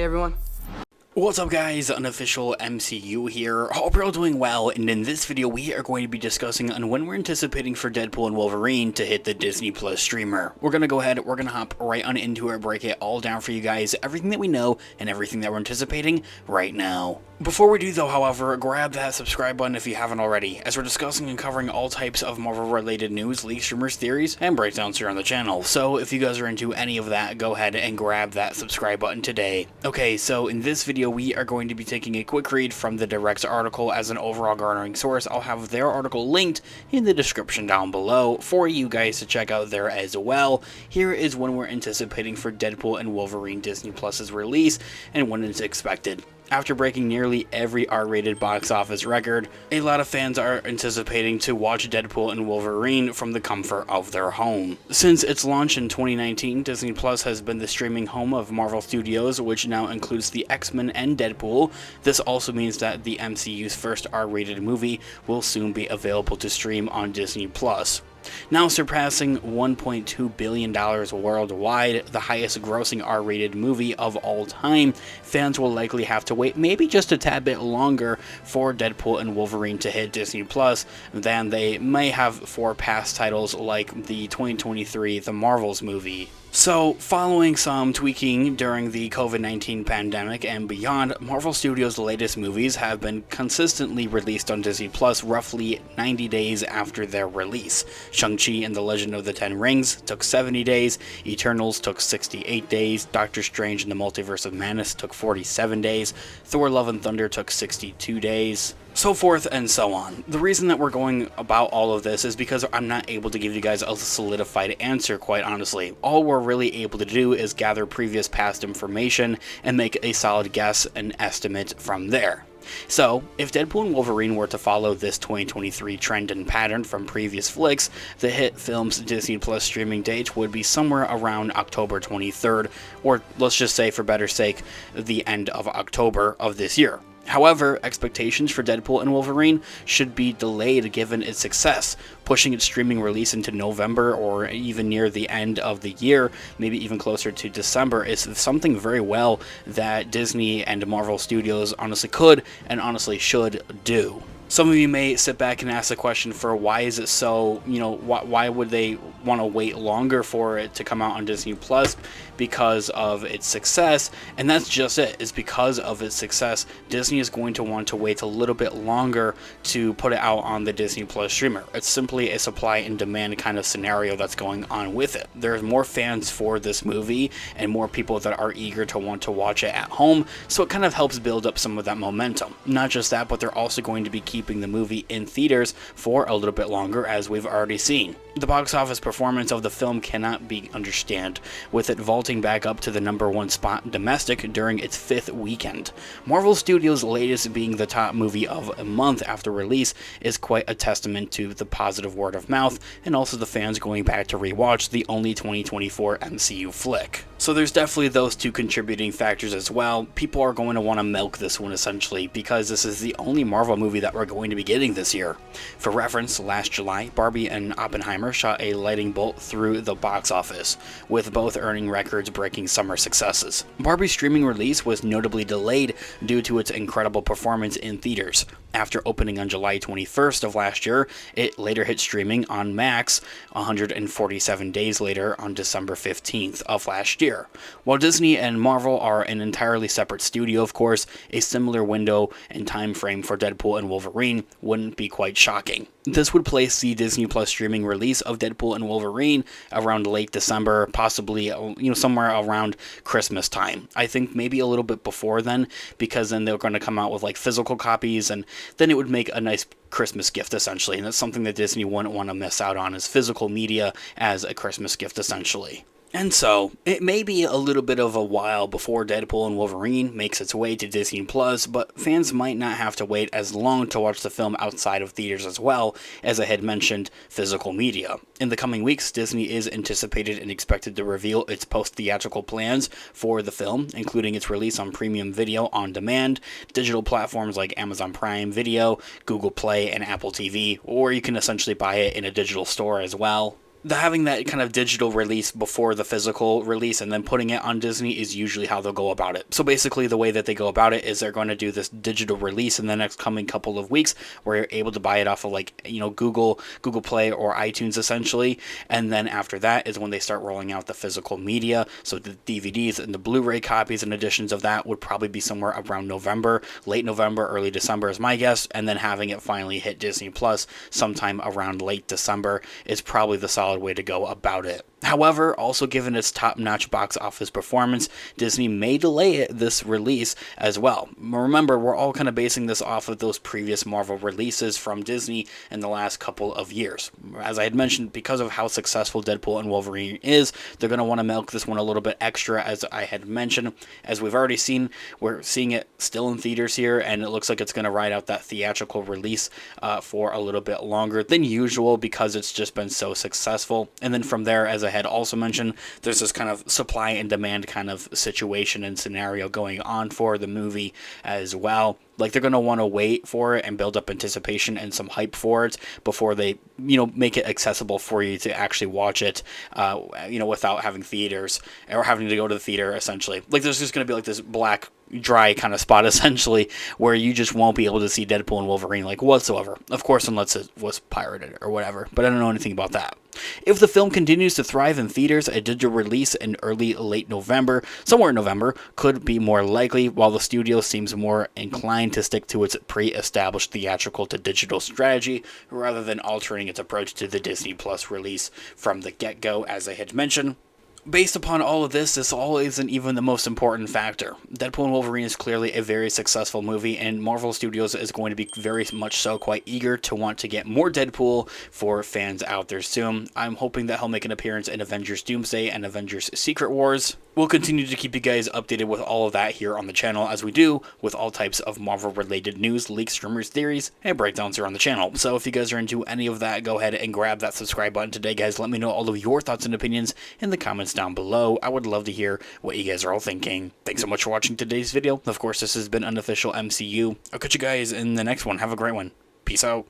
everyone. What's up guys, Unofficial MCU here. Hope you're all doing well, and in this video we are going to be discussing on when we're anticipating for Deadpool and Wolverine to hit the Disney Plus streamer. We're going to go ahead, we're going to hop right on into it, break it all down for you guys, everything that we know and everything that we're anticipating right now. Before we do though, however, grab that subscribe button if you haven't already, as we're discussing and covering all types of Marvel related news, leaks, rumors, theories, and breakdowns here on the channel. So if you guys are into any of that, go ahead and grab that subscribe button today. Okay, so in this video we are going to be taking a quick read from the Direct's article as an overall garnering source. I'll have their article linked in the description down below for you guys to check out there as well. Here is when we're anticipating for Deadpool and Wolverine Disney Plus's release and when it's expected. After breaking nearly every R-rated box office record, a lot of fans are anticipating to watch Deadpool and Wolverine from the comfort of their home. Since its launch in 2019, Disney Plus has been the streaming home of Marvel Studios, which now includes the X-Men and Deadpool. This also means that the MCU's first R-rated movie will soon be available to stream on Disney Plus. Now surpassing $1.2 billion worldwide, the highest grossing R-rated movie of all time, fans will likely have to wait maybe just a tad bit longer for Deadpool and Wolverine to hit Disney Plus than they may have for past titles like the 2023 The Marvels movie. So, following some tweaking during the COVID-19 pandemic and beyond, Marvel Studios' latest movies have been consistently released on Disney Plus roughly 90 days after their release. Shang-Chi and the Legend of the Ten Rings took 70 days, Eternals took 68 days, Doctor Strange and the Multiverse of Madness took 47 days, Thor Love and Thunder took 62 days. So forth and so on. The reason that we're going about all of this is because I'm not able to give you guys a solidified answer, quite honestly. All we're really able to do is gather previous past information and make a solid guess and estimate from there. So, if Deadpool and Wolverine were to follow this 2023 trend and pattern from previous flicks, the hit film's Disney Plus streaming date would be somewhere around October 23rd, or let's just say for better sake, the end of October of this year. However, expectations for Deadpool and Wolverine should be delayed given its success. Pushing its streaming release into November or even near the end of the year, maybe even closer to December, is something very well that Disney and Marvel Studios honestly could and honestly should do. Some of you may sit back and ask the question for why is it so, why would they want to wait longer for it to come out on Disney Plus? Because of its success, and that's just it. It's because of its success. Disney is going to want to wait a little bit longer to put it out on the Disney Plus streamer. It's simply a supply and demand kind of scenario that's going on with it. There's more fans for this movie and more people that are eager to want to watch it at home, so it kind of helps build up some of that momentum. Not just that, but they're also going to be keeping the movie in theaters for a little bit longer, as we've already seen. The box office performance of the film cannot be understated, with it vaulting back up to the #1 spot domestic during its 5th weekend. Marvel Studios' latest being the top movie of a month after release is quite a testament to the positive word of mouth and also the fans going back to rewatch the only 2024 MCU flick. So there's definitely those two contributing factors as well. People are going to want to milk this one essentially because this is the only Marvel movie that we're going to be getting this year. For reference, last July, Barbie and Oppenheimer shot a lightning bolt through the box office, with both earning records-breaking summer successes. Barbie's streaming release was notably delayed due to its incredible performance in theaters. After opening on July 21st of last year, it later hit streaming on Max 147 days later on December 15th of last year. While Disney and Marvel are an entirely separate studio, of course, a similar window and time frame for Deadpool and Wolverine wouldn't be quite shocking. This would place the Disney Plus streaming release of Deadpool and Wolverine around late December, possibly somewhere around Christmas time. I think maybe a little bit before then, because then they're going to come out with like physical copies, and then it would make a nice Christmas gift essentially, and that's something that Disney wouldn't want to miss out on, is physical media as a Christmas gift essentially. And so, it may be a little bit of a while before Deadpool and Wolverine makes its way to Disney Plus, but fans might not have to wait as long to watch the film outside of theaters as well, as I had mentioned, physical media. In the coming weeks, Disney is anticipated and expected to reveal its post-theatrical plans for the film, including its release on premium video on demand, digital platforms like Amazon Prime Video, Google Play, and Apple TV, or you can essentially buy it in a digital store as well. having that kind of digital release before the physical release and then putting it on Disney is usually how they'll go about it. So basically the way that they go about it is they're going to do this digital release in the next coming couple of weeks where you're able to buy it off of Google Play or iTunes essentially. And then after that is when they start rolling out the physical media. So the DVDs and the Blu-ray copies and editions of that would probably be somewhere around November, late November, early December is my guess. And then having it finally hit Disney Plus sometime around late December is probably the solid way to go about it. However, also given its top-notch box office performance, Disney may delay this release as well. Remember, we're all kind of basing this off of those previous Marvel releases from Disney in the last couple of years. As I had mentioned, because of how successful Deadpool and Wolverine is, they're going to want to milk this one a little bit extra, as I had mentioned. As we've already seen, we're seeing it still in theaters here, and it looks like it's going to ride out that theatrical release for a little bit longer than usual because it's just been so successful. And then from there, as I had also mentioned, there's this kind of supply and demand kind of situation and scenario going on for the movie as well. Like, they're going to want to wait for it and build up anticipation and some hype for it before they, make it accessible for you to actually watch it, without having theaters or having to go to the theater, essentially. Like, there's just going to be like this black, dry kind of spot, essentially, where you just won't be able to see Deadpool and Wolverine, like, whatsoever. Of course, unless it was pirated or whatever, but I don't know anything about that. If the film continues to thrive in theaters, a digital release in late November, somewhere in November, could be more likely, while the studio seems more inclined to stick to its pre-established theatrical to digital strategy, rather than altering its approach to the Disney Plus release from the get-go, as I had mentioned. Based upon all of this all isn't even the most important factor. Deadpool and Wolverine is clearly a very successful movie, and Marvel Studios is going to be very much so quite eager to want to get more Deadpool for fans out there soon. I'm hoping that he'll make an appearance in Avengers Doomsday and Avengers Secret Wars. We'll continue to keep you guys updated with all of that here on the channel, as we do with all types of Marvel-related news, leaks, rumors, theories, and breakdowns here on the channel. So if you guys are into any of that, go ahead and grab that subscribe button today, guys. Let me know all of your thoughts and opinions in the comments down below. I would love to hear what you guys are all thinking. Thanks so much for watching today's video. Of course, this has been Unofficial MCU. I'll catch you guys in the next one. Have a great one. Peace out.